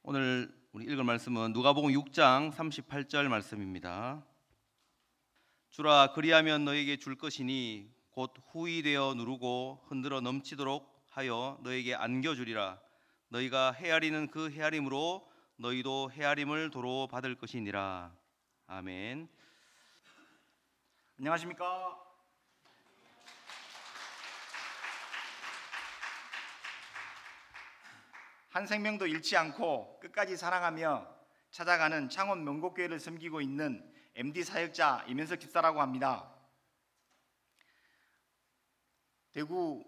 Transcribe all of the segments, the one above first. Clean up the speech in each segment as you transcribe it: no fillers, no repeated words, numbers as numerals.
오늘 우리 읽을 말씀은 누가복음 6장 38절 말씀입니다. 주라 그리하면 너에게 줄 것이니 곧 후이되어 누르고 흔들어 넘치도록 하여 너에게 안겨주리라. 너희가 헤아리는 그 헤아림으로 너희도 헤아림을 도로 받을 것이니라. 아멘. 안녕하십니까? 한 생명도 잃지 않고 끝까지 사랑하며 찾아가는 창원 명곡교회를 섬기고 있는 MD 사역자 이면석 집사라고 합니다. 대구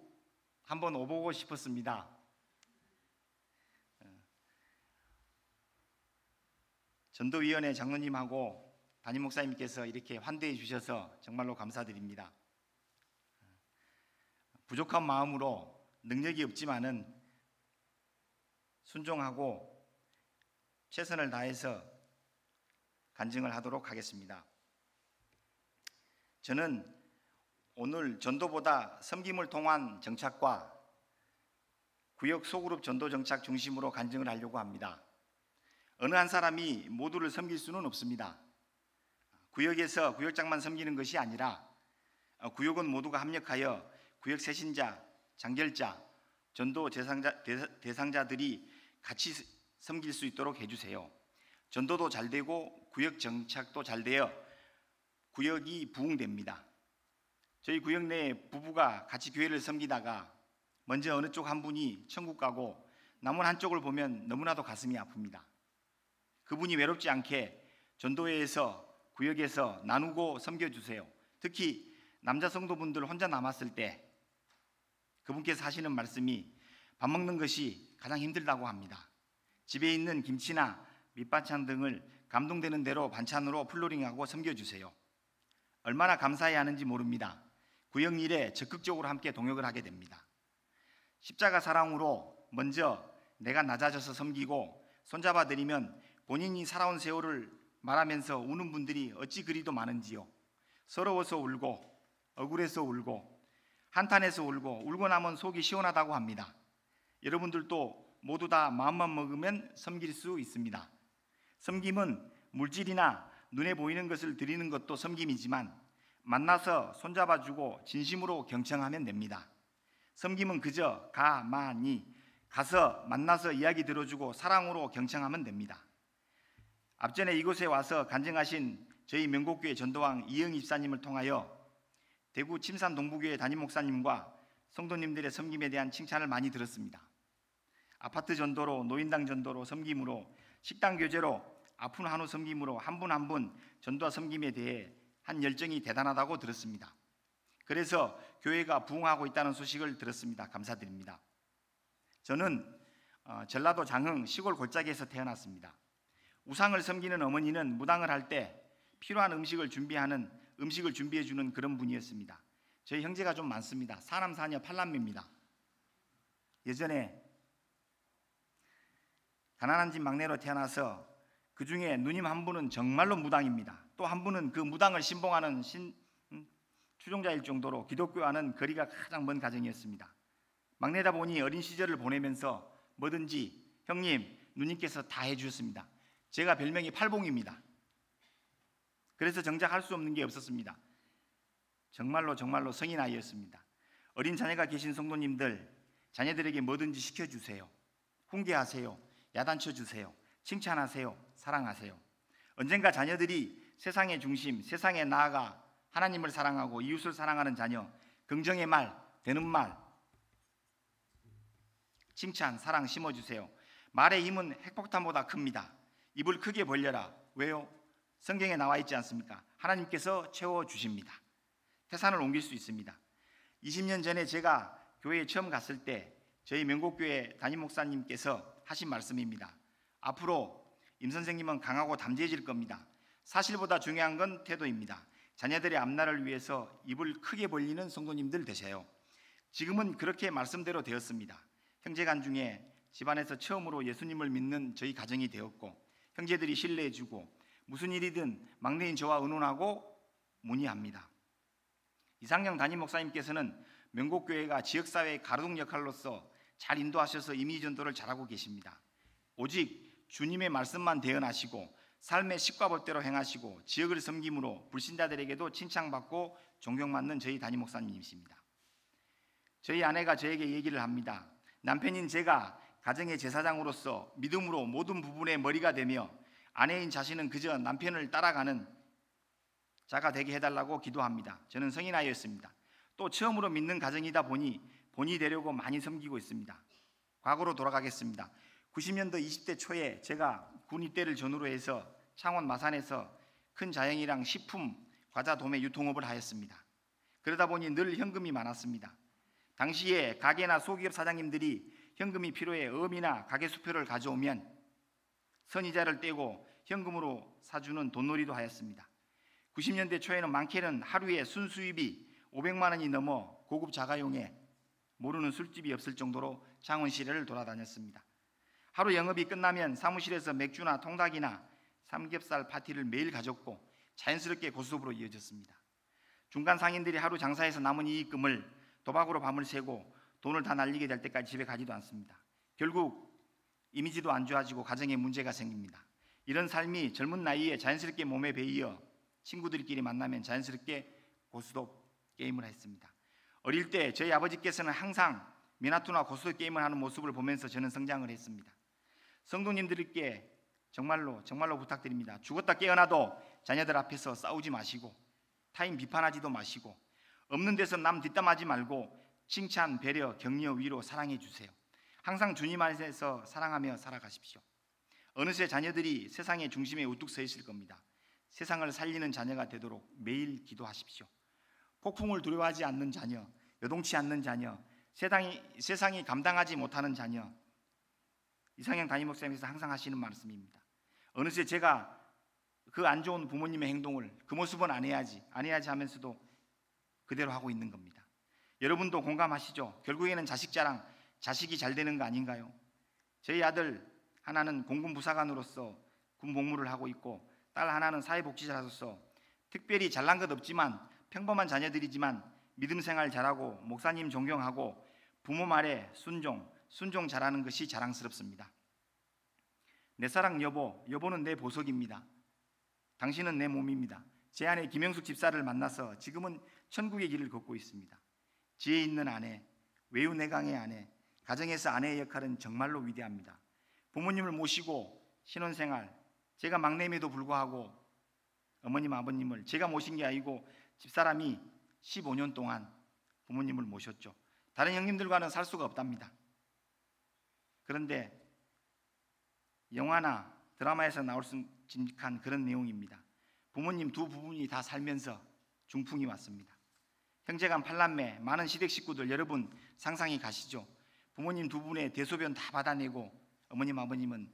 한번 오보고 싶었습니다. 전도위원회 장로님하고 담임 목사님께서 이렇게 환대해 주셔서 정말로 감사드립니다. 부족한 마음으로 능력이 없지만은 순종하고 최선을 다해서 간증을 하도록 하겠습니다. 저는 오늘 전도보다 섬김을 통한 정착과 구역 소그룹 전도 정착 중심으로 간증을 하려고 합니다. 어느 한 사람이 모두를 섬길 수는 없습니다. 구역에서 구역장만 섬기는 것이 아니라 구역은 모두가 합력하여 구역 세신자, 장결자, 전도 대상자들이 같이 섬길 수 있도록 해주세요. 전도도 잘 되고 구역 정착도 잘 되어 구역이 부흥됩니다. 저희 구역 내 부부가 같이 교회를 섬기다가 먼저 어느 쪽 한 분이 천국 가고 남은 한쪽을 보면 너무나도 가슴이 아픕니다. 그분이 외롭지 않게 전도회에서 구역에서 나누고 섬겨주세요. 특히 남자 성도분들 혼자 남았을 때 그분께서 하시는 말씀이 밥 먹는 것이 가장 힘들다고 합니다. 집에 있는 김치나 밑반찬 등을 감동되는 대로 반찬으로 플로링하고 섬겨주세요. 얼마나 감사해야 하는지 모릅니다. 구역 일에 적극적으로 함께 동역을 하게 됩니다. 십자가 사랑으로 먼저 내가 낮아져서 섬기고 손잡아 드리면 본인이 살아온 세월을 말하면서 우는 분들이 어찌 그리도 많은지요. 서러워서 울고 억울해서 울고 한탄해서 울고 나면 속이 시원하다고 합니다. 여러분들도 모두 다 마음만 먹으면 섬길 수 있습니다. 섬김은 물질이나 눈에 보이는 것을 드리는 것도 섬김이지만 만나서 손잡아주고 진심으로 경청하면 됩니다. 섬김은 그저 가만히 가서 만나서 이야기 들어주고 사랑으로 경청하면 됩니다. 앞전에 이곳에 와서 간증하신 저희 명곡교회 전도왕 이영 입사님을 통하여 대구 침산 동부교회 담임 목사님과 성도님들의 섬김에 대한 칭찬을 많이 들었습니다. 아파트 전도로, 노인당 전도로, 섬김으로, 식당 교제로, 아픈 한우 섬김으로 한 분 한 분 전도와 섬김에 대해 한 열정이 대단하다고 들었습니다. 그래서 교회가 부흥하고 있다는 소식을 들었습니다. 감사드립니다. 저는 전라도 장흥 시골 골짜기에서 태어났습니다. 우상을 섬기는 어머니는 무당을 할 때 필요한 음식을 준비해 주는 그런 분이었습니다. 저희 형제가 좀 많습니다. 사남 사녀 8남매입니다. 예전에 가난한 집 막내로 태어나서 그 중에 누님 한 분은 정말로 무당입니다. 또 한 분은 그 무당을 신봉하는 추종자일 정도로 기독교와는 거리가 가장 먼 가정이었습니다. 막내다 보니 어린 시절을 보내면서 뭐든지 형님, 누님께서 다 해주셨습니다. 제가 별명이 팔봉입니다. 그래서 정작 할 수 없는 게 없었습니다. 정말로 성인 아이였습니다. 어린 자녀가 계신 성도님들, 자녀들에게 뭐든지 시켜주세요. 훈계하세요. 야단쳐주세요. 칭찬하세요. 사랑하세요. 언젠가 자녀들이 세상의 중심, 세상에 나아가 하나님을 사랑하고 이웃을 사랑하는 자녀, 긍정의 말, 되는 말, 칭찬, 사랑 심어주세요. 말의 힘은 핵폭탄보다 큽니다. 입을 크게 벌려라. 왜요? 성경에 나와 있지 않습니까? 하나님께서 채워주십니다. 태산을 옮길 수 있습니다. 20년 전에 제가 교회에 처음 갔을 때 저희 명곡교회 담임 목사님께서 하신 말씀입니다. 앞으로 임 선생님은 강하고 담대해질 겁니다. 사실보다 중요한 건 태도입니다. 자녀들의 앞날을 위해서 입을 크게 벌리는 성도님들 되세요. 지금은 그렇게 말씀대로 되었습니다. 형제간 중에 집안에서 처음으로 예수님을 믿는 저희 가정이 되었고 형제들이 신뢰해주고 무슨 일이든 막내인 저와 의논하고 문의합니다. 이상영 담임 목사님께서는 명곡교회가 지역사회의 가로등 역할로서 잘 인도하셔서 이미지 전도를 잘하고 계십니다. 오직 주님의 말씀만 대언하시고 삶의 십과법대로 행하시고 지역을 섬김으로 불신자들에게도 칭찬받고 존경받는 저희 담임 목사님이십니다. 저희 아내가 저에게 얘기를 합니다. 남편인 제가 가정의 제사장으로서 믿음으로 모든 부분의 머리가 되며 아내인 자신은 그저 남편을 따라가는 자가 되게 해달라고 기도합니다. 저는 성인아이였습니다. 또 처음으로 믿는 가정이다 보니 본이 되려고 많이 섬기고 있습니다. 과거로 돌아가겠습니다. 90년도 20대 초에 제가 군 입대를 전후로 해서 창원 마산에서 큰 자영이랑 식품, 과자 도매 유통업을 하였습니다. 그러다 보니 늘 현금이 많았습니다. 당시에 가게나 소기업 사장님들이 현금이 필요해 어음이나 가게 수표를 가져오면 선이자를 떼고 현금으로 사주는 돈놀이도 하였습니다. 90년대 초에는 많게는 하루에 순수입이 500만 원이 넘어 고급 자가용에 모르는 술집이 없을 정도로 창원 시내를 돌아다녔습니다. 하루 영업이 끝나면 사무실에서 맥주나 통닭이나 삼겹살 파티를 매일 가졌고 자연스럽게 고스톱으로 이어졌습니다. 중간 상인들이 하루 장사해서 남은 이익금을 도박으로 밤을 새고 돈을 다 날리게 될 때까지 집에 가지도 않습니다. 결국 이미지도 안 좋아지고 가정에 문제가 생깁니다. 이런 삶이 젊은 나이에 자연스럽게 몸에 배이어 친구들끼리 만나면 자연스럽게 고스톱 게임을 했습니다. 어릴 때 저희 아버지께서는 항상 미나투나 고스톱 게임을 하는 모습을 보면서 저는 성장을 했습니다. 성도님들께 정말로 부탁드립니다. 죽었다 깨어나도 자녀들 앞에서 싸우지 마시고 타인 비판하지도 마시고 없는 데서 남 뒷담하지 말고 칭찬, 배려, 격려, 위로 사랑해 주세요. 항상 주님 안에서 사랑하며 살아가십시오. 어느새 자녀들이 세상의 중심에 우뚝 서 있을 겁니다. 세상을 살리는 자녀가 되도록 매일 기도하십시오. 폭풍을 두려워하지 않는 자녀, 요동치 않는 자녀, 세상이 감당하지 못하는 자녀, 이상형 담임 목사님께서 항상 하시는 말씀입니다. 어느새 제가 그 안 좋은 부모님의 행동을 그 모습은 안 해야지 하면서도 그대로 하고 있는 겁니다. 여러분도 공감하시죠? 결국에는 자식 자랑, 자식이 잘 되는 거 아닌가요? 저희 아들 하나는 공군 부사관으로서 군 복무를 하고 있고 딸 하나는 사회복지사로서 특별히 잘난 것 없지만 평범한 자녀들이지만 믿음 생활 잘하고 목사님 존경하고 부모 말에 순종 잘하는 것이 자랑스럽습니다. 내 사랑 여보는 내 보석입니다. 당신은 내 몸입니다. 제 아내 김영숙 집사를 만나서 지금은 천국의 길을 걷고 있습니다. 지혜 있는 아내, 외유내강의 아내, 가정에서 아내의 역할은 정말로 위대합니다. 부모님을 모시고 신혼생활, 제가 막내임에도 불구하고 어머님 아버님을 제가 모신 게 아니고 집사람이 15년 동안 부모님을 모셨죠. 다른 형님들과는 살 수가 없답니다. 그런데 영화나 드라마에서 나올 수 있는 그런 내용입니다. 부모님 두 부분이 다 살면서 중풍이 왔습니다. 형제간 8남매, 많은 시댁 식구들 여러분 상상이 가시죠? 부모님 두 분의 대소변 다 받아내고 어머님 아버님은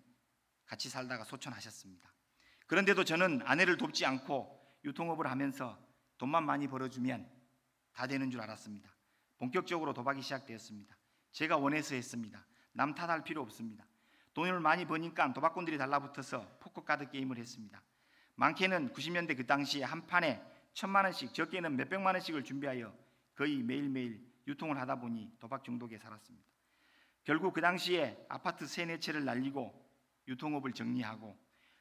같이 살다가 소천하셨습니다. 그런데도 저는 아내를 돕지 않고 유통업을 하면서 돈만 많이 벌어주면 다 되는 줄 알았습니다. 본격적으로 도박이 시작되었습니다. 제가 원해서 했습니다. 남 탓할 필요 없습니다. 돈을 많이 버니까 도박꾼들이 달라붙어서 포커 카드 게임을 했습니다. 많게는 90년대 그 당시에 한 판에 1,000만 원씩, 적게는 몇백만 원씩을 준비하여 거의 매일매일 유통을 하다 보니 도박 중독에 살았습니다. 결국 그 당시에 아파트 3-4채를 날리고 유통업을 정리하고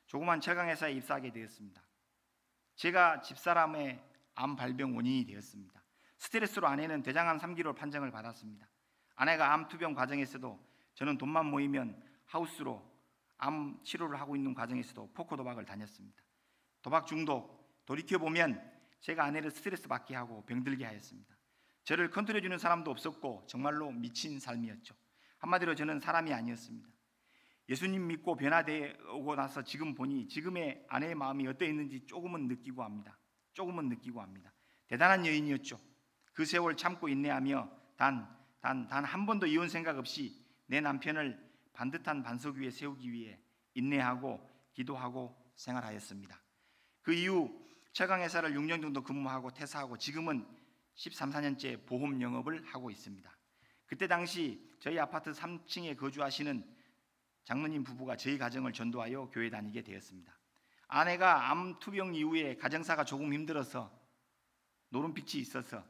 조그만 철강회사에 입사하게 되었습니다. 제가 집사람의 암 발병 원인이 되었습니다. 스트레스로 아내는 대장암 3기로 판정을 받았습니다. 아내가 암 투병 과정에서도 저는 돈만 모이면 하우스로 암 치료를 하고 있는 과정에서도 포커 도박을 다녔습니다. 도박 중독, 돌이켜보면 제가 아내를 스트레스 받게 하고 병들게 하였습니다. 저를 컨트롤해주는 사람도 없었고 정말로 미친 삶이었죠. 한마디로 저는 사람이 아니었습니다. 예수님 믿고 변화되고 나서 지금 보니 지금의 아내의 마음이 어떠했는지 조금은 느끼고 합니다. 대단한 여인이었죠. 그 세월 참고 인내하며 단 한 번도 이혼 생각 없이 내 남편을 반듯한 반석 위에 세우기 위해 인내하고 기도하고 생활하였습니다. 그 이후 철강회사를 6년 정도 근무하고 퇴사하고 지금은 13, 14년째 보험 영업을 하고 있습니다. 그때 당시 저희 아파트 3층에 거주하시는 장로님 부부가 저희 가정을 전도하여 교회 다니게 되었습니다. 아내가 암 투병 이후에 가정사가 조금 힘들어서 노름빛이 있어서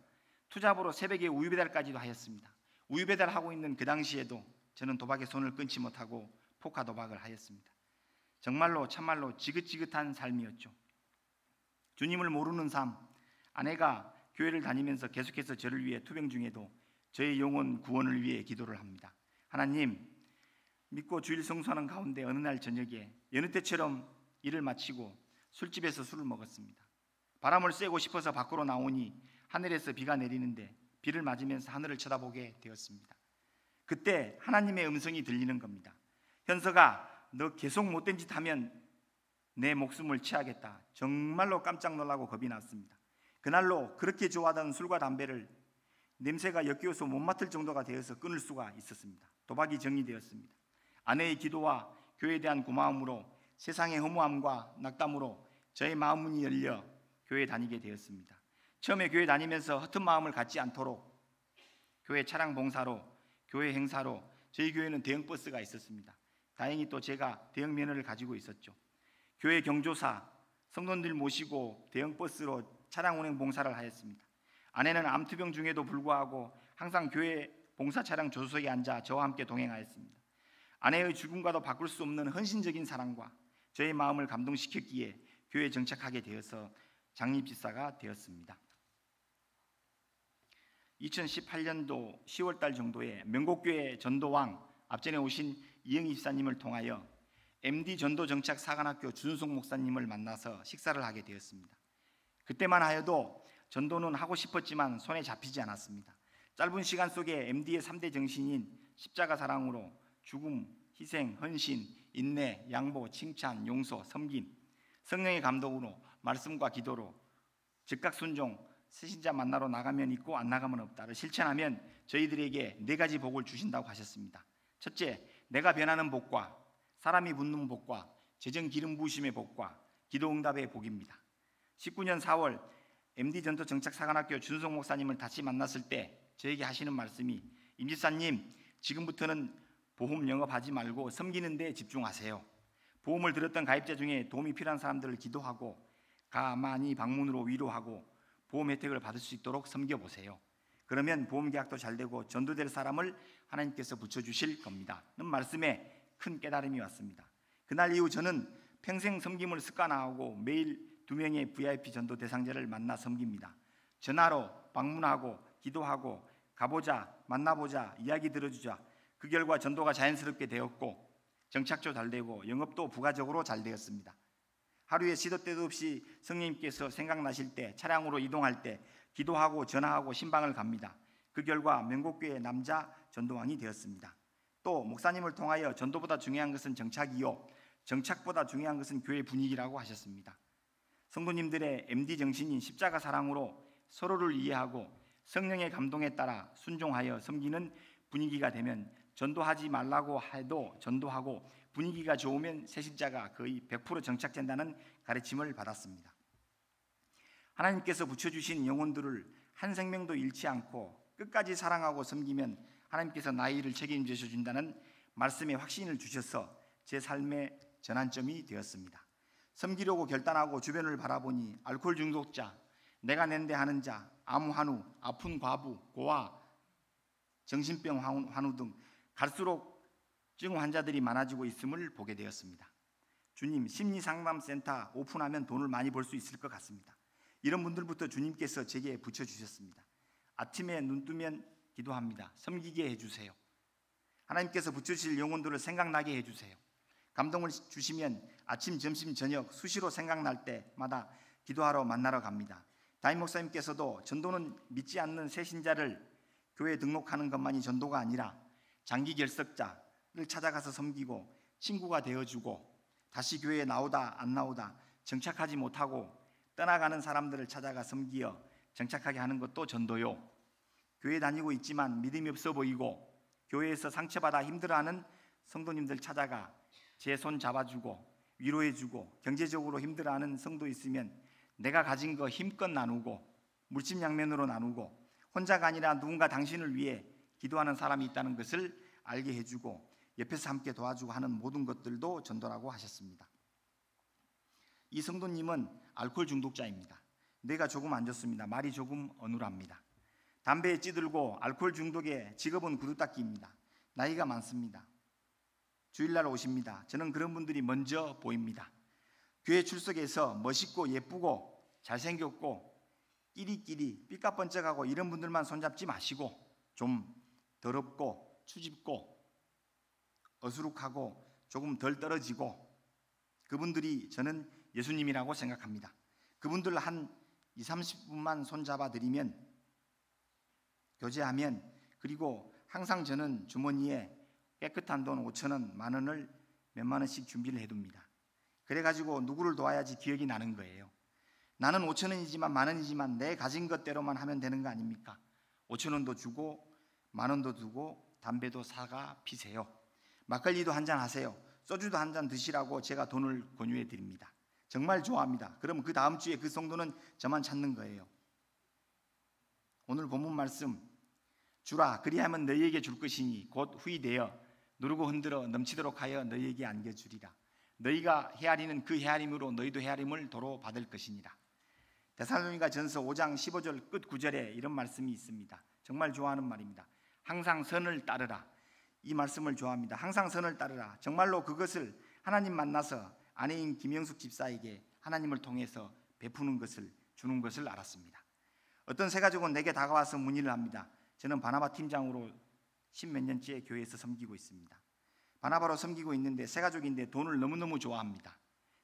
투잡으로 새벽에 우유 배달까지도 하였습니다. 우유 배달하고 있는 그 당시에도 저는 도박에 손을 끊지 못하고 포카 도박을 하였습니다. 정말로 참말로 지긋지긋한 삶이었죠. 주님을 모르는 삶, 아내가 교회를 다니면서 계속해서 저를 위해 투병 중에도 저의 영혼 구원을 위해 기도를 합니다. 하나님, 믿고 주일 성수하는 가운데 어느 날 저녁에 여느 때처럼 일을 마치고 술집에서 술을 먹었습니다. 바람을 쐬고 싶어서 밖으로 나오니 하늘에서 비가 내리는데 비를 맞으면서 하늘을 쳐다보게 되었습니다. 그때 하나님의 음성이 들리는 겁니다. 현서가, 너 계속 못된 짓 하면 내 목숨을 취하겠다. 정말로 깜짝 놀라고 겁이 났습니다. 그날로 그렇게 좋아하던 술과 담배를 냄새가 역겨워서 못 맡을 정도가 되어서 끊을 수가 있었습니다. 도박이 정리되었습니다. 아내의 기도와 교회에 대한 고마움으로 세상의 허무함과 낙담으로 저의 마음문이 열려 교회에 다니게 되었습니다. 처음에 교회 다니면서 허튼 마음을 갖지 않도록 교회 차량 봉사로, 교회 행사로 저희 교회는 대형 버스가 있었습니다. 다행히 또 제가 대형 면허를 가지고 있었죠. 교회 경조사, 성도들 모시고 대형 버스로 차량 운행 봉사를 하였습니다. 아내는 암투병 중에도 불구하고 항상 교회 봉사 차량 조수석에 앉아 저와 함께 동행하였습니다. 아내의 죽음과도 바꿀 수 없는 헌신적인 사랑과 저의 마음을 감동시켰기에 교회에 정착하게 되어서 장립집사가 되었습니다. 2018년도 10월달 정도에 명곡교회 전도왕 앞전에 오신 이영희 집사님을 통하여 MD 전도 정착 사관학교 준송 목사님을 만나서 식사를 하게 되었습니다. 그때만 하여도 전도는 하고 싶었지만 손에 잡히지 않았습니다. 짧은 시간 속에 MD의 3대 정신인 십자가 사랑으로 죽음, 희생, 헌신, 인내, 양보, 칭찬, 용서, 섬김, 성령의 감동으로 말씀과 기도로 즉각 순종, 새신자 만나러 나가면 있고 안 나가면 없다를 실천하면 저희들에게 4가지 복을 주신다고 하셨습니다. 첫째, 내가 변하는 복과 사람이 붙는 복과 재정 기름 부으심의 복과 기도 응답의 복입니다. 19년 4월 MD 전도 정착 사관학교 준성 목사님을 다시 만났을 때 저에게 하시는 말씀이, 임 집사님, 지금부터는 보험 영업하지 말고 섬기는 데 집중하세요. 보험을 들었던 가입자 중에 도움이 필요한 사람들을 기도하고 가만히 방문으로 위로하고 보험 혜택을 받을 수 있도록 섬겨보세요. 그러면 보험 계약도 잘 되고 전도될 사람을 하나님께서 붙여주실 겁니다. 는 말씀에 큰 깨달음이 왔습니다. 그날 이후 저는 평생 섬김을 습관화하고 매일 2명의 VIP 전도 대상자를 만나 섬깁니다. 전화로 방문하고 기도하고 가보자, 만나보자, 이야기 들어주자. 그 결과 전도가 자연스럽게 되었고 정착도 잘 되고 영업도 부가적으로 잘 되었습니다. 하루에 시도 때도 없이 성령님께서 생각나실 때 차량으로 이동할 때 기도하고 전화하고 신방을 갑니다. 그 결과 명곡교회 남자 전도왕이 되었습니다. 또 목사님을 통하여 전도보다 중요한 것은 정착이요 정착보다 중요한 것은 교회 분위기라고 하셨습니다. 성도님들의 MD 정신인 십자가 사랑으로 서로를 이해하고 성령의 감동에 따라 순종하여 섬기는 분위기가 되면 전도하지 말라고 해도 전도하고 분위기가 좋으면 새신자가 거의 100% 정착된다는 가르침을 받았습니다. 하나님께서 붙여주신 영혼들을 한 생명도 잃지 않고 끝까지 사랑하고 섬기면 하나님께서 나의 일을 책임져 준다는 말씀에 확신을 주셔서 제 삶의 전환점이 되었습니다. 섬기려고 결단하고 주변을 바라보니 알코올 중독자, 내가 낸데 하는 자, 암 환우, 아픈 과부, 고아, 정신병 환우 등 갈수록 증 환자들이 많아지고 있음을 보게 되었습니다. 주님, 심리상담센터 오픈하면 돈을 많이 벌 수 있을 것 같습니다. 이런 분들부터 주님께서 제게 붙여주셨습니다. 아침에 눈 뜨면 기도합니다. 섬기게 해주세요. 하나님께서 붙여주실 영혼들을 생각나게 해주세요. 감동을 주시면 아침, 점심, 저녁 수시로 생각날 때마다 기도하러 만나러 갑니다. 담임 목사님께서도 전도는 믿지 않는 새신자를 교회에 등록하는 것만이 전도가 아니라 장기 결석자를 찾아가서 섬기고 친구가 되어주고 다시 교회에 나오다 안 나오다 정착하지 못하고 떠나가는 사람들을 찾아가 섬기어 정착하게 하는 것도 전도요. 교회 다니고 있지만 믿음이 없어 보이고 교회에서 상처받아 힘들어하는 성도님들 찾아가 제 손 잡아주고 위로해주고 경제적으로 힘들어하는 성도 있으면 내가 가진 거 힘껏 나누고 물심양면으로 나누고 혼자가 아니라 누군가 당신을 위해 기도하는 사람이 있다는 것을 알게 해주고 옆에서 함께 도와주고 하는 모든 것들도 전도라고 하셨습니다. 이 성도님은 알코올 중독자입니다. 뇌가 조금 안 좋습니다. 말이 조금 어눌합니다. 담배에 찌들고 알코올 중독에 직업은 구두닦기입니다. 나이가 많습니다. 주일날 오십니다. 저는 그런 분들이 먼저 보입니다. 교회 출석해서 멋있고 예쁘고 잘생겼고 끼리끼리 삐까번쩍하고 이런 분들만 손잡지 마시고 좀 더럽고 추집고 어수룩하고 조금 덜 떨어지고 그분들이 저는 예수님이라고 생각합니다. 그분들 한 20-30분만 손잡아 드리면 교제하면 그리고 항상 저는 주머니에 깨끗한 돈 5,000원, 10,000원을 몇만 원씩 준비를 해둡니다. 그래가지고 누구를 도와야지 기억이 나는 거예요. 나는 5,000원이지만 10,000원이지만 내 가진 것대로만 하면 되는 거 아닙니까? 5,000원도 주고 10,000원도 두고 담배도 사가 피세요. 막걸리도 한잔 하세요. 소주도 한잔 드시라고 제가 돈을 권유해 드립니다. 정말 좋아합니다. 그럼 그 다음 주에 그 성도는 저만 찾는 거예요. 오늘 본문 말씀 주라 그리하면 너희에게 줄 것이니 곧 후이 되어 누르고 흔들어 넘치도록 하여 너희에게 안겨주리라. 너희가 헤아리는 그 헤아림으로 너희도 헤아림을 도로 받을 것이니라. 데살로니가 전서 5장 15절 끝 9절에 이런 말씀이 있습니다. 정말 좋아하는 말입니다. 항상 선을 따르라. 이 말씀을 좋아합니다. 항상 선을 따르라. 정말로 그것을 하나님 만나서 아내인 김영숙 집사에게 하나님을 통해서 베푸는 것을 주는 것을 알았습니다. 어떤 새가족은 내게 다가와서 문의를 합니다. 저는 바나바 팀장으로 10몇 년째 교회에서 섬기고 있습니다. 바나바로 섬기고 있는데 새가족인데 돈을 너무너무 좋아합니다.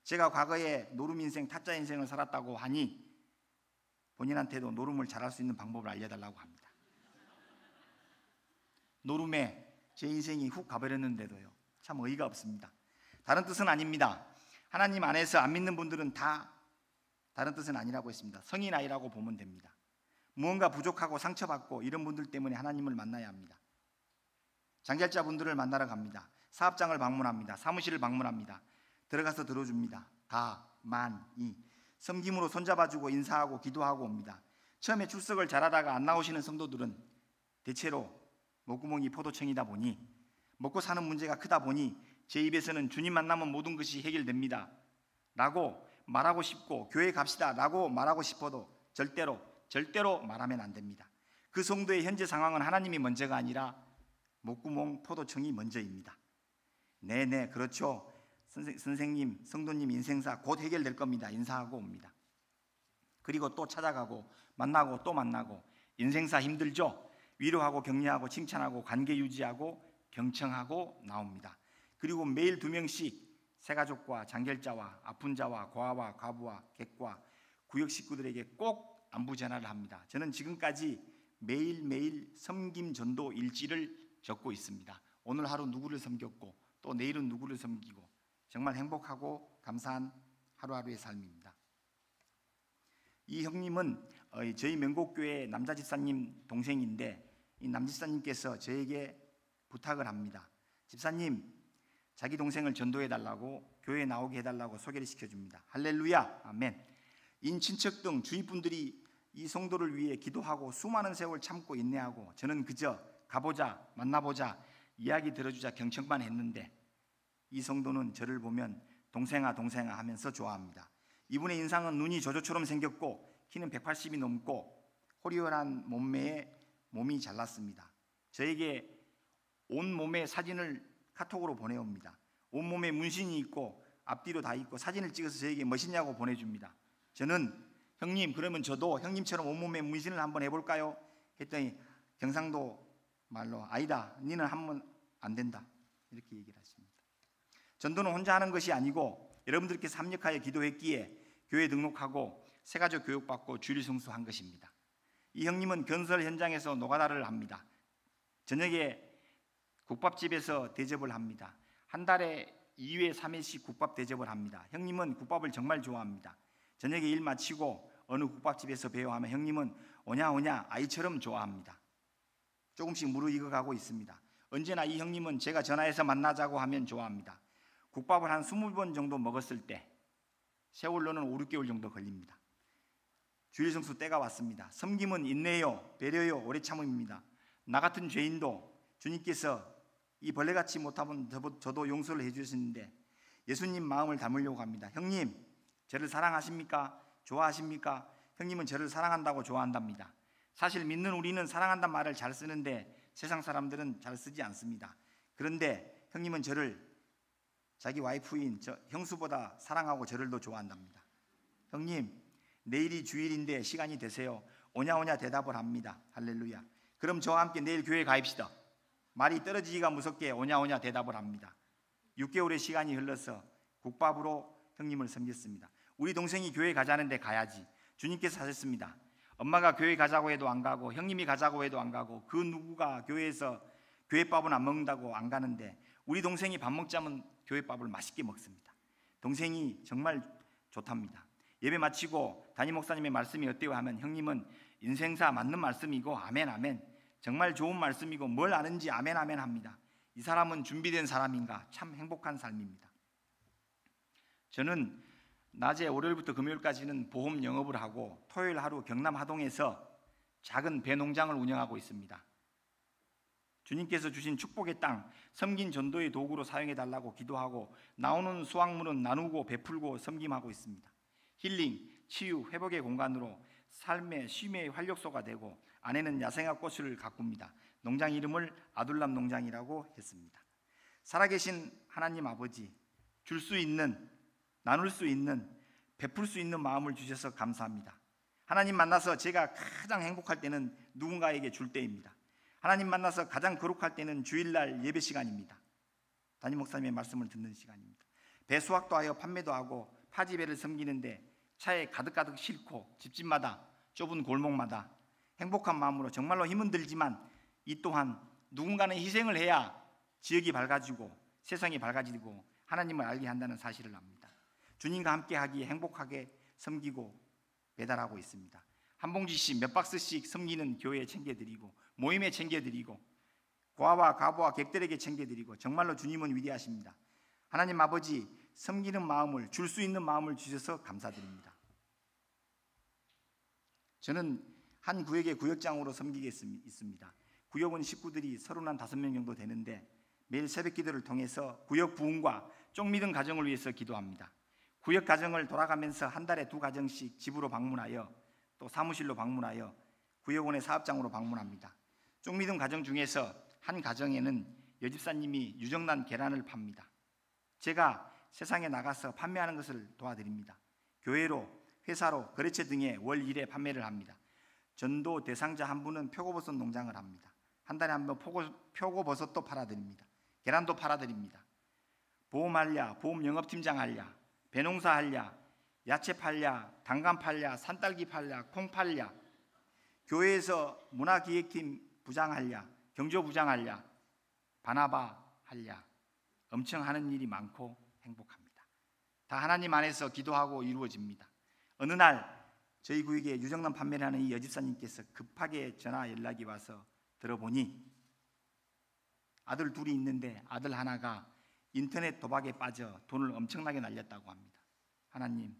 제가 과거에 노름 인생, 타짜 인생을 살았다고 하니 본인한테도 노름을 잘할 수 있는 방법을 알려달라고 합니다. 노름에 제 인생이 훅 가버렸는데도요. 참 어이가 없습니다. 다른 뜻은 아닙니다. 하나님 안에서 안 믿는 분들은 다 다른 뜻은 아니라고 했습니다. 성인 아이라고 보면 됩니다. 무언가 부족하고 상처받고 이런 분들 때문에 하나님을 만나야 합니다. 장결자 분들을 만나러 갑니다. 사업장을 방문합니다. 사무실을 방문합니다. 들어가서 들어줍니다. 가만히 섬김으로 손잡아주고 인사하고 기도하고 옵니다. 처음에 출석을 잘하다가 안 나오시는 성도들은 대체로 목구멍이 포도청이다 보니 먹고 사는 문제가 크다 보니 제 입에서는 주님 만나면 모든 것이 해결됩니다 라고 말하고 싶고 교회 갑시다 라고 말하고 싶어도 절대로 말하면 안 됩니다. 그 성도의 현재 상황은 하나님이 먼저가 아니라 목구멍 포도청이 먼저입니다. 네네 그렇죠. 선생님 성도님 인생사 곧 해결될 겁니다. 인사하고 옵니다. 그리고 또 찾아가고 만나고 또 만나고 인생사 힘들죠. 위로하고 격려하고 칭찬하고 관계 유지하고 경청하고 나옵니다. 그리고 매일 2명씩 새가족과 장결자와 아픈 자와 고아와 과부와 객과 구역 식구들에게 꼭 안부 전화를 합니다. 저는 지금까지 매일매일 섬김 전도 일지를 적고 있습니다. 오늘 하루 누구를 섬겼고 또 내일은 누구를 섬기고 정말 행복하고 감사한 하루하루의 삶입니다. 이 형님은 저희 명곡교회 남자 집사님 동생인데 이 남집사님께서 저에게 부탁을 합니다. 집사님 자기 동생을 전도해달라고 교회에 나오게 해달라고 소개를 시켜줍니다. 할렐루야 아멘. 인친척 등 주위 분들이 이 성도를 위해 기도하고 수많은 세월 참고 인내하고 저는 그저 가보자 만나보자 이야기 들어주자 경청만 했는데 이 성도는 저를 보면 동생아 하면서 좋아합니다. 이분의 인상은 눈이 조조처럼 생겼고 키는 180이 넘고 호리호리한 몸매에 몸이 잘났습니다. 저에게 온몸의 사진을 카톡으로 보내옵니다. 온몸에 문신이 있고 앞뒤로 다 있고 사진을 찍어서 저에게 멋있냐고 보내줍니다. 저는 형님 그러면 저도 형님처럼 온몸에 문신을 한번 해볼까요? 했더니 경상도 말로 아니다 니는 한번 안 된다 이렇게 얘기를 하십니다. 전도는 혼자 하는 것이 아니고 여러분들께서 합력하여 기도했기에 교회 등록하고 새가족 교육받고 주일 성수한 것입니다. 이 형님은 건설 현장에서 노가다를 합니다. 저녁에 국밥집에서 대접을 합니다. 한 달에 2회 3회씩 국밥 대접을 합니다. 형님은 국밥을 정말 좋아합니다. 저녁에 일 마치고 어느 국밥집에서 배워하면 형님은 오냐 아이처럼 좋아합니다. 조금씩 무르익어가고 있습니다. 언제나 이 형님은 제가 전화해서 만나자고 하면 좋아합니다. 국밥을 한 20번 정도 먹었을 때 세월로는 5-6개월 정도 걸립니다. 주일 성수 때가 왔습니다. 섬김은 인내요, 배려요, 오래 참음입니다. 나 같은 죄인도 주님께서 이 벌레같이 못하면 저도 용서를 해주셨는데 예수님 마음을 담으려고 합니다. 형님, 저를 사랑하십니까? 좋아하십니까? 형님은 저를 사랑한다고 좋아한답니다. 사실 믿는 우리는 사랑한다는 말을 잘 쓰는데 세상 사람들은 잘 쓰지 않습니다. 그런데 형님은 저를 자기 와이프인 저 형수보다 사랑하고 저를 더 좋아한답니다. 형님, 내일이 주일인데 시간이 되세요? 오냐오냐 대답을 합니다. 할렐루야. 그럼 저와 함께 내일 교회 가입시다. 말이 떨어지기가 무섭게 오냐오냐 대답을 합니다. 6개월의 시간이 흘러서 국밥으로 형님을 섬겼습니다. 우리 동생이 교회 가자는데 가야지. 주님께서 하셨습니다. 엄마가 교회 가자고 해도 안 가고 형님이 가자고 해도 안 가고 그 누구가 교회에서 교회밥은 안 먹는다고 안 가는데 우리 동생이 밥 먹자면 교회밥을 맛있게 먹습니다. 동생이 정말 좋답니다. 예배 마치고 담임 목사님의 말씀이 어때요 하면 형님은 인생사 맞는 말씀이고 아멘 아멘, 정말 좋은 말씀이고 뭘 아는지 아멘 아멘 합니다. 이 사람은 준비된 사람인가, 참 행복한 삶입니다. 저는 낮에 월요일부터 금요일까지는 보험 영업을 하고 토요일 하루 경남 하동에서 작은 배 농장을 운영하고 있습니다. 주님께서 주신 축복의 땅, 섬긴 전도의 도구로 사용해 달라고 기도하고 나오는 수확물은 나누고 베풀고 섬김하고 있습니다. 힐링, 치유, 회복의 공간으로 삶의 쉼의 활력소가 되고 아내는 야생화 꽃을 가꿉니다. 농장 이름을 아둘람 농장이라고 했습니다. 살아계신 하나님 아버지, 줄 수 있는, 나눌 수 있는, 베풀 수 있는 마음을 주셔서 감사합니다. 하나님 만나서 제가 가장 행복할 때는 누군가에게 줄 때입니다. 하나님 만나서 가장 거룩할 때는 주일날 예배 시간입니다. 담임 목사님의 말씀을 듣는 시간입니다. 배 수확도 하여 판매도 하고 파지배를 섬기는데 차에 가득가득 싣고 집집마다 좁은 골목마다 행복한 마음으로 정말로 힘은 들지만 이 또한 누군가는 희생을 해야 지역이 밝아지고 세상이 밝아지고 하나님을 알게 한다는 사실을 압니다. 주님과 함께하기에 행복하게 섬기고 배달하고 있습니다. 한 봉지씩 몇 박스씩 섬기는 교회에 챙겨드리고 모임에 챙겨드리고 고아와 가부와 객들에게 챙겨드리고 정말로 주님은 위대하십니다. 하나님 아버지, 섬기는 마음을, 줄 수 있는 마음을 주셔서 감사드립니다. 저는 한 구역의 구역장으로 섬기겠습니다. 구역원 식구들이 35명 정도 되는데 매일 새벽 기도를 통해서 구역 부흥과 쪽 믿은 가정을 위해서 기도합니다. 구역 가정을 돌아가면서 한 달에 2가정씩 집으로 방문하여 또 사무실로 방문하여 구역원의 사업장으로 방문합니다. 쪽 믿은 가정 중에서 한 가정에는 여집사님이 유정란 계란을 팝니다. 제가 세상에 나가서 판매하는 것을 도와드립니다. 교회로, 회사로, 거래처 등에 월 1회 판매를 합니다. 전도 대상자 한 분은 표고버섯 농장을 합니다. 한 달에 한 번 표고버섯도 팔아드립니다. 계란도 팔아드립니다. 보험할랴, 보험영업팀장 할랴, 배농사 할랴, 야채 팔랴, 단감 팔랴, 산딸기 팔랴, 콩 팔랴, 교회에서 문화기획팀 부장 할랴, 경조부장 할랴, 바나바 할랴, 엄청 하는 일이 많고 행복합니다. 다 하나님 안에서 기도하고 이루어집니다. 어느 날 저희 구역에 유정란 판매를 하는 이 여집사님께서 급하게 전화 연락이 와서 들어보니 아들 둘이 있는데 아들 하나가 인터넷 도박에 빠져 돈을 엄청나게 날렸다고 합니다. 하나님,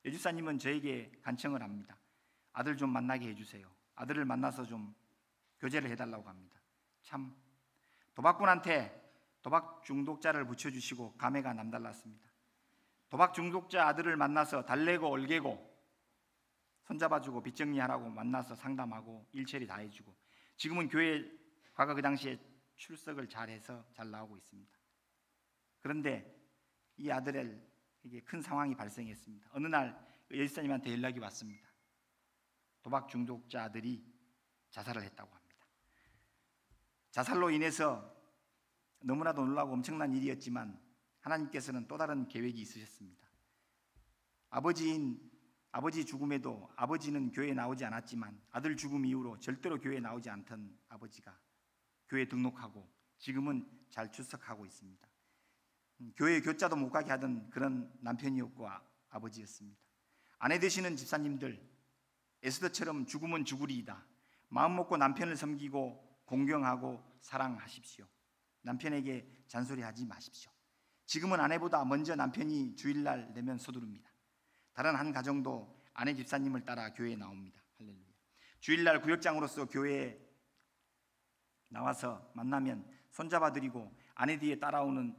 여집사님은 저에게 간청을 합니다. 아들 좀 만나게 해주세요. 아들을 만나서 좀 교제를 해달라고 합니다. 참 도박꾼한테 도박 중독자를 붙여주시고 감회가 남달랐습니다. 도박 중독자 아들을 만나서 달래고 얼개고 손잡아주고 빚 정리하라고 만나서 상담하고 일처리 다 해주고 지금은 교회 과거 그 당시에 출석을 잘해서 잘 나오고 있습니다. 그런데 이 아들에게 큰 상황이 발생했습니다. 어느 날 여집사님한테 연락이 왔습니다. 도박 중독자 아들이 자살을 했다고 합니다. 자살로 인해서 너무나도 놀라고 엄청난 일이었지만 하나님께서는 또 다른 계획이 있으셨습니다. 아버지 죽음에도 아버지는 교회에 나오지 않았지만 아들 죽음 이후로 절대로 교회에 나오지 않던 아버지가 교회에 등록하고 지금은 잘 출석하고 있습니다. 교회 교자도 못 가게 하던 그런 남편이었고 아버지였습니다. 아내 되시는 집사님들, 에스더처럼 죽으면 죽으리이다. 마음 먹고 남편을 섬기고 공경하고 사랑하십시오. 남편에게 잔소리하지 마십시오. 지금은 아내보다 먼저 남편이 주일날 내면 서두릅니다. 다른 한 가정도 아내 집사님을 따라 교회에 나옵니다. 할렐루야. 주일날 구역장으로서 교회에 나와서 만나면 손잡아드리고 아내 뒤에 따라오는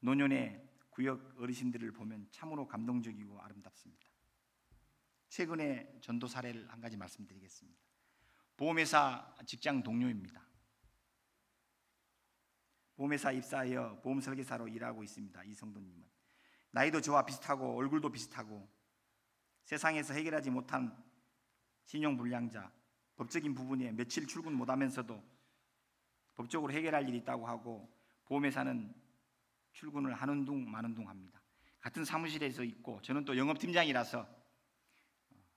노년의 구역 어르신들을 보면 참으로 감동적이고 아름답습니다. 최근에 전도 사례를 한 가지 말씀드리겠습니다. 보험회사 직장 동료입니다. 보험회사 입사하여 보험 설계사로 일하고 있습니다. 이 성도님은 나이도 저와 비슷하고 얼굴도 비슷하고 세상에서 해결하지 못한 신용불량자, 법적인 부분에 며칠 출근 못하면서도 법적으로 해결할 일이 있다고 하고 보험회사는 출근을 하는 둥 마는 둥 합니다. 같은 사무실에서 있고 저는 또 영업팀장이라서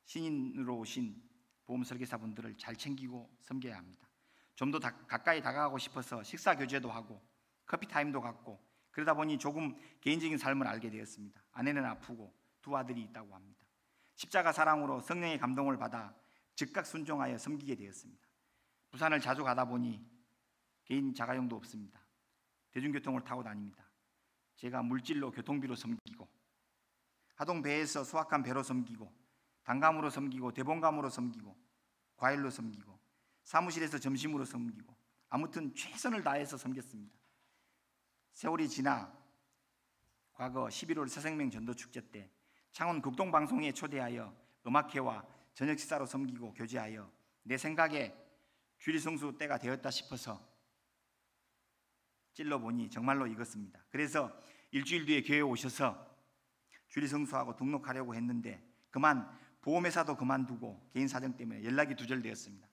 신인으로 오신 보험 설계사분들을 잘 챙기고 섬겨야 합니다. 좀 더 가까이 다가가고 싶어서 식사 교제도 하고 커피 타임도 갖고 그러다 보니 조금 개인적인 삶을 알게 되었습니다. 아내는 아프고 두 아들이 있다고 합니다. 십자가 사랑으로 성령의 감동을 받아 즉각 순종하여 섬기게 되었습니다. 부산을 자주 가다 보니 개인 자가용도 없습니다. 대중교통을 타고 다닙니다. 제가 물질로 교통비로 섬기고 하동 배에서 수확한 배로 섬기고 단감으로 섬기고 대본감으로 섬기고 과일로 섬기고 사무실에서 점심으로 섬기고 아무튼 최선을 다해서 섬겼습니다. 세월이 지나 과거 11월 새생명 전도축제 때 창원 극동방송에 초대하여 음악회와 저녁 식사로 섬기고 교제하여 내 생각에 주일성수 때가 되었다 싶어서 찔러보니 정말로 익었습니다. 그래서 일주일 뒤에 교회에 오셔서 주일성수하고 등록하려고 했는데 그만 보험회사도 그만두고 개인 사정 때문에 연락이 두절되었습니다.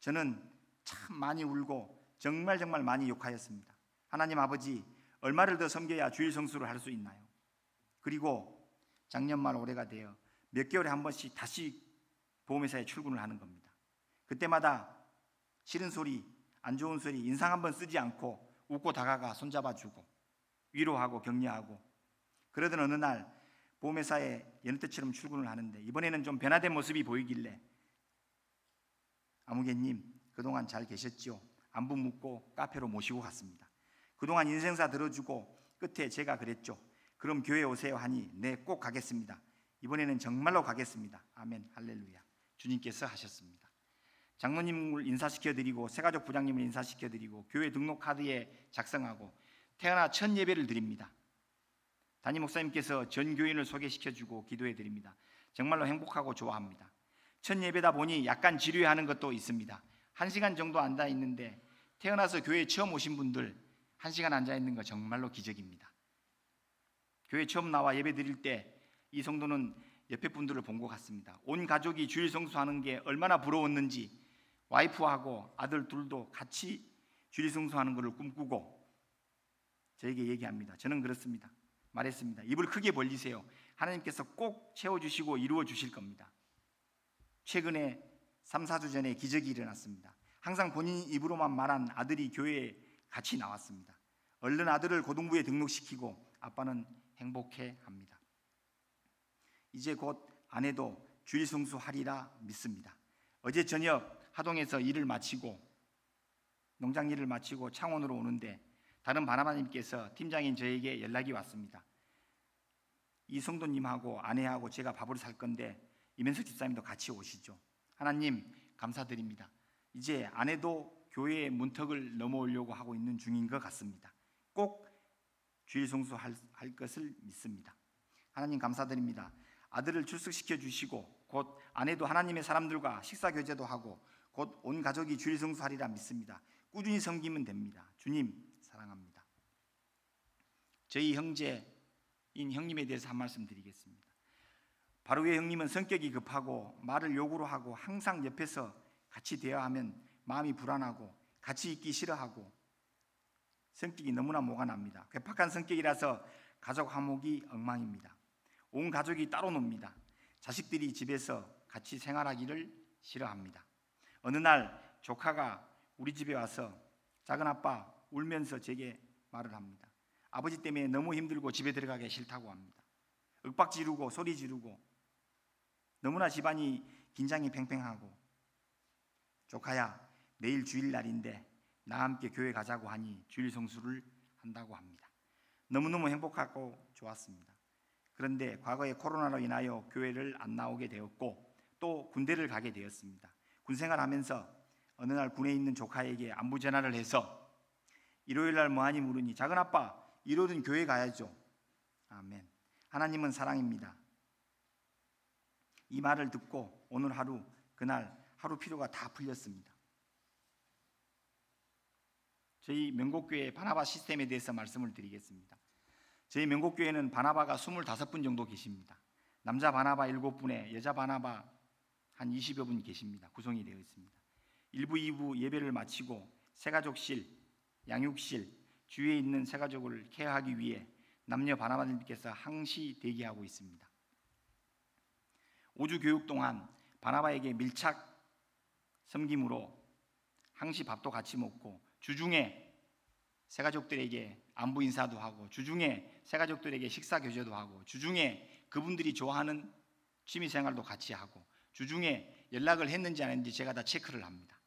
저는 참 많이 울고 정말 많이 욕하였습니다. 하나님 아버지, 얼마를 더 섬겨야 주일성수를 할 수 있나요? 그리고 작년 말 올해가 되어 몇 개월에 한 번씩 다시 보험회사에 출근을 하는 겁니다. 그때마다 싫은 소리, 안 좋은 소리, 인상 한번 쓰지 않고 웃고 다가가 손잡아주고 위로하고 격려하고 그러던 어느 날 보험회사에 여느 때처럼 출근을 하는데 이번에는 좀 변화된 모습이 보이길래 아무개님 그동안 잘 계셨지요? 안부 묻고 카페로 모시고 갔습니다. 그동안 인생사 들어주고 끝에 제가 그랬죠. 그럼 교회 오세요 하니 네, 꼭 가겠습니다. 이번에는 정말로 가겠습니다. 아멘, 할렐루야. 주님께서 하셨습니다. 장로님을 인사시켜드리고 새가족 부장님을 인사시켜드리고 교회 등록 카드에 작성하고 태어나 첫 예배를 드립니다. 담임 목사님께서 전 교인을 소개시켜주고 기도해드립니다. 정말로 행복하고 좋아합니다. 첫 예배다 보니 약간 지루해하는 것도 있습니다. 1시간 정도 앉아있는데 태어나서 교회에 처음 오신 분들 1시간 앉아있는 거 정말로 기적입니다. 교회 처음 나와 예배 드릴 때 이 성도는 옆에 분들을 본 것 같습니다. 온 가족이 주일 성수하는 게 얼마나 부러웠는지 와이프하고 아들 둘도 같이 주일 성수하는 것을 꿈꾸고 저에게 얘기합니다. 저는 그렇습니다. 말했습니다. 입을 크게 벌리세요. 하나님께서 꼭 채워주시고 이루어 주실 겁니다. 최근에 3, 4주 전에 기적이 일어났습니다. 항상 본인 입으로만 말한 아들이 교회에 같이 나왔습니다. 얼른 아들을 고등부에 등록시키고 아빠는 행복해합니다. 이제 곧 아내도 주일 성수하리라 믿습니다. 어제 저녁 하동에서 일을 마치고 농장 일을 마치고 창원으로 오는데 다른 바나바님께서 팀장인 저에게 연락이 왔습니다. 이 성도님하고 아내하고 제가 밥을 살 건데 이면석 집사님도 같이 오시죠. 하나님 감사드립니다. 이제 아내도 교회의 문턱을 넘어오려고 하고 있는 중인 것 같습니다. 꼭 주일 성수할 것을 믿습니다. 하나님 감사드립니다. 아들을 출석시켜 주시고 곧 아내도 하나님의 사람들과 식사 교제도 하고 곧 온 가족이 주일 성수하리라 믿습니다. 꾸준히 섬기면 됩니다. 주님 사랑합니다. 저희 형제인 형님에 대해서 한 말씀 드리겠습니다. 바로의 형님은 성격이 급하고 말을 욕으로 하고 항상 옆에서 같이 대화하면 마음이 불안하고 같이 있기 싫어하고 성격이 너무나 모가 납니다. 괴팍한 성격이라서 가족 화목이 엉망입니다. 온 가족이 따로 놉니다. 자식들이 집에서 같이 생활하기를 싫어합니다. 어느 날 조카가 우리 집에 와서 작은아빠 울면서 제게 말을 합니다. 아버지 때문에 너무 힘들고 집에 들어가기 싫다고 합니다. 윽박 지르고 소리 지르고 너무나 집안이 긴장이 팽팽하고 조카야 내일 주일날인데 나와 함께 교회 가자고 하니 주일 성수를 한다고 합니다. 너무너무 행복하고 좋았습니다. 그런데 과거에 코로나로 인하여 교회를 안 나오게 되었고 또 군대를 가게 되었습니다. 군생활하면서 어느 날 군에 있는 조카에게 안부 전화를 해서 일요일날 뭐하니 물으니 작은아빠 일요일은 교회 가야죠. 아멘. 하나님은 사랑입니다. 이 말을 듣고 오늘 하루 그날 하루 피로가 다 풀렸습니다. 저희 명곡교회 바나바 시스템에 대해서 말씀을 드리겠습니다. 저희 명곡교회는 바나바가 25분 정도 계십니다. 남자 바나바 7분에 여자 바나바 한 20여 분 계십니다. 구성이 되어 있습니다. 1부, 2부 예배를 마치고 새가족실, 양육실, 주위에 있는 새가족을 케어하기 위해 남녀 바나바님께서 항시 대기하고 있습니다. 5주 교육 동안 바나바에게 밀착 섬김으로 항시 밥도 같이 먹고, 주중에 새가족들에게 안부 인사도 하고, 주중에 새가족들에게 식사 교제도 하고, 주중에 그분들이 좋아하는 취미생활도 같이 하고, 주중에 연락을 했는지 안 했는지 제가 다 체크를 합니다.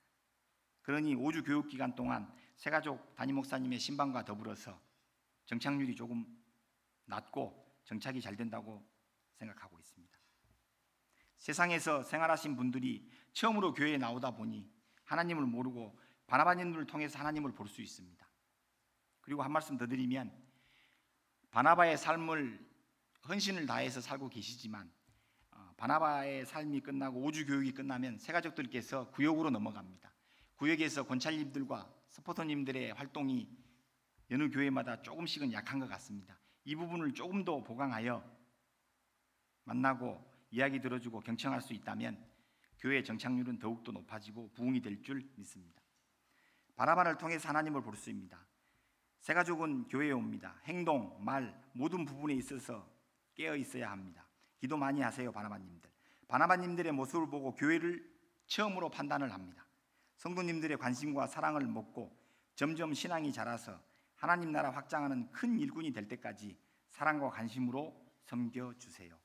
그러니 5주 교육 기간 동안 새가족 담임 목사님의 신방과 더불어서 정착률이 조금 낮고 정착이 잘 된다고 생각하고 있습니다. 세상에서 생활하신 분들이 처음으로 교회에 나오다 보니 하나님을 모르고 바나바님들을 통해서 하나님을 볼 수 있습니다. 그리고 한 말씀 더 드리면, 바나바의 삶을 헌신을 다해서 살고 계시지만 바나바의 삶이 끝나고 5주 교육이 끝나면 새가족들께서 구역으로 넘어갑니다. 구역에서 권찰님들과 서포터님들의 활동이 여느 교회마다 조금씩은 약한 것 같습니다. 이 부분을 조금 더 보강하여 만나고 이야기 들어주고 경청할 수 있다면 교회 정착률은 더욱더 높아지고 부흥이 될 줄 믿습니다. 바나바를 통해서 하나님을 볼 수 있습니다. 새가족은 교회에 옵니다. 행동, 말 모든 부분에 있어서 깨어 있어야 합니다. 기도 많이 하세요, 바나바님들. 바나바님들의 모습을 보고 교회를 처음으로 판단을 합니다. 성도님들의 관심과 사랑을 먹고 점점 신앙이 자라서 하나님 나라 확장하는 큰 일꾼이 될 때까지 사랑과 관심으로 섬겨주세요.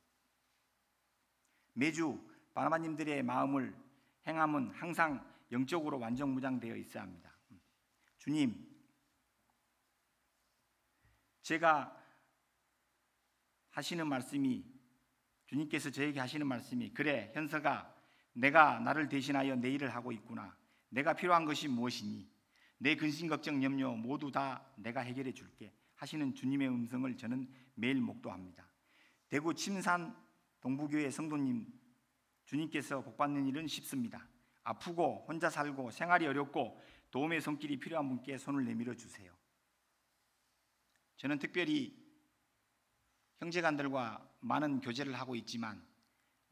매주 바나바님들의 마음을, 행함은 항상 영적으로 완전무장되어 있어야 합니다. 주님, 제가 하시는 말씀이, 주님께서 저에게 하시는 말씀이, 그래 현서가, 내가 나를 대신하여 내 일을 하고 있구나. 내가 필요한 것이 무엇이니 내 근심 걱정 염려 모두 다 내가 해결해 줄게 하시는 주님의 음성을 저는 매일 목도합니다. 대구 침산 동부교회 성도님, 주님께서 복받는 일은 쉽습니다. 아프고 혼자 살고 생활이 어렵고 도움의 손길이 필요한 분께 손을 내밀어 주세요. 저는 특별히 형제간들과 많은 교제를 하고 있지만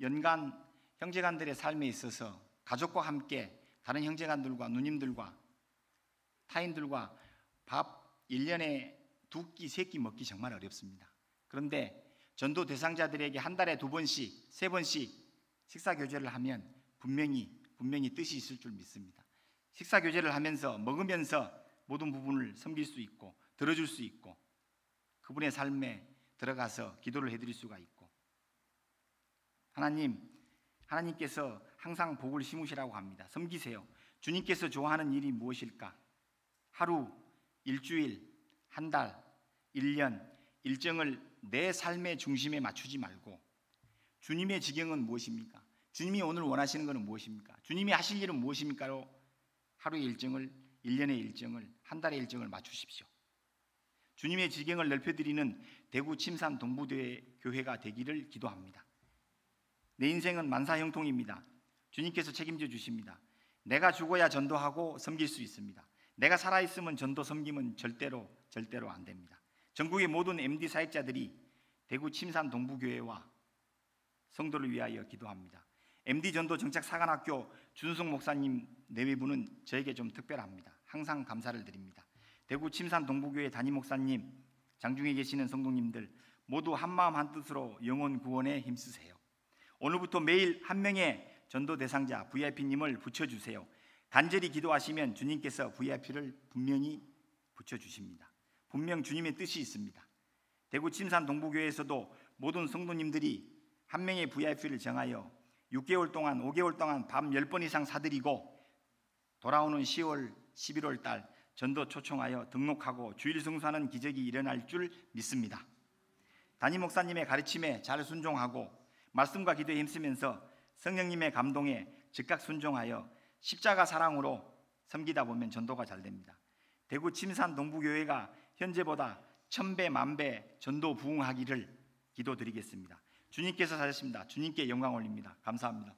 연간 형제간들의 삶에 있어서 가족과 함께 다른 형제간들과 누님들과 타인들과 밥 1년에 2끼, 3끼 먹기 정말 어렵습니다. 그런데 전도 대상자들에게 한 달에 2번씩, 3번씩 식사 교제를 하면 분명히 뜻이 있을 줄 믿습니다. 식사 교제를 하면서 먹으면서 모든 부분을 섬길 수 있고 들어줄 수 있고 그분의 삶에 들어가서 기도를 해드릴 수가 있고, 하나님께서 항상 복을 심으시라고 합니다. 섬기세요. 주님께서 좋아하는 일이 무엇일까? 하루, 일주일, 한 달, 1년 일정을 내 삶의 중심에 맞추지 말고 주님의 지경은 무엇입니까? 주님이 오늘 원하시는 것은 무엇입니까? 주님이 하실 일은 무엇입니까로 하루의 일정을, 1년의 일정을, 한 달의 일정을 맞추십시오. 주님의 지경을 넓혀드리는 대구 침산 동부교회가 되기를 기도합니다. 내 인생은 만사형통입니다. 주님께서 책임져 주십니다. 내가 죽어야 전도하고 섬길 수 있습니다. 내가 살아있으면 전도 섬김은 절대로 안 됩니다. 전국의 모든 MD 사역자들이 대구 침산 동부교회와 성도를 위하여 기도합니다. MD 전도 정착 사관학교 준숙 목사님 내외부는 저에게 좀 특별합니다. 항상 감사를 드립니다. 대구 침산 동부교회 담임 목사님, 장중에 계시는 성도님들 모두 한마음 한뜻으로 영혼 구원에 힘쓰세요. 오늘부터 매일 한 명의 전도 대상자 VIP님을 붙여주세요. 간절히 기도하시면 주님께서 VIP를 분명히 붙여주십니다. 분명 주님의 뜻이 있습니다. 대구 침산 동부교회에서도 모든 성도님들이 한 명의 VIP를 정하여 6개월 동안 5개월 동안 밤 10번 이상 사드리고 돌아오는 10월 11월 달 전도 초청하여 등록하고 주일 성수하는 기적이 일어날 줄 믿습니다. 담임 목사님의 가르침에 잘 순종하고 말씀과 기도에 힘쓰면서 성령님의 감동에 즉각 순종하여 십자가 사랑으로 섬기다 보면 전도가 잘 됩니다. 대구 침산 동부교회가 현재보다 1000배 만배 전도 부흥하기를 기도드리겠습니다. 주님께서 하셨습니다. 주님께 영광 올립니다. 감사합니다.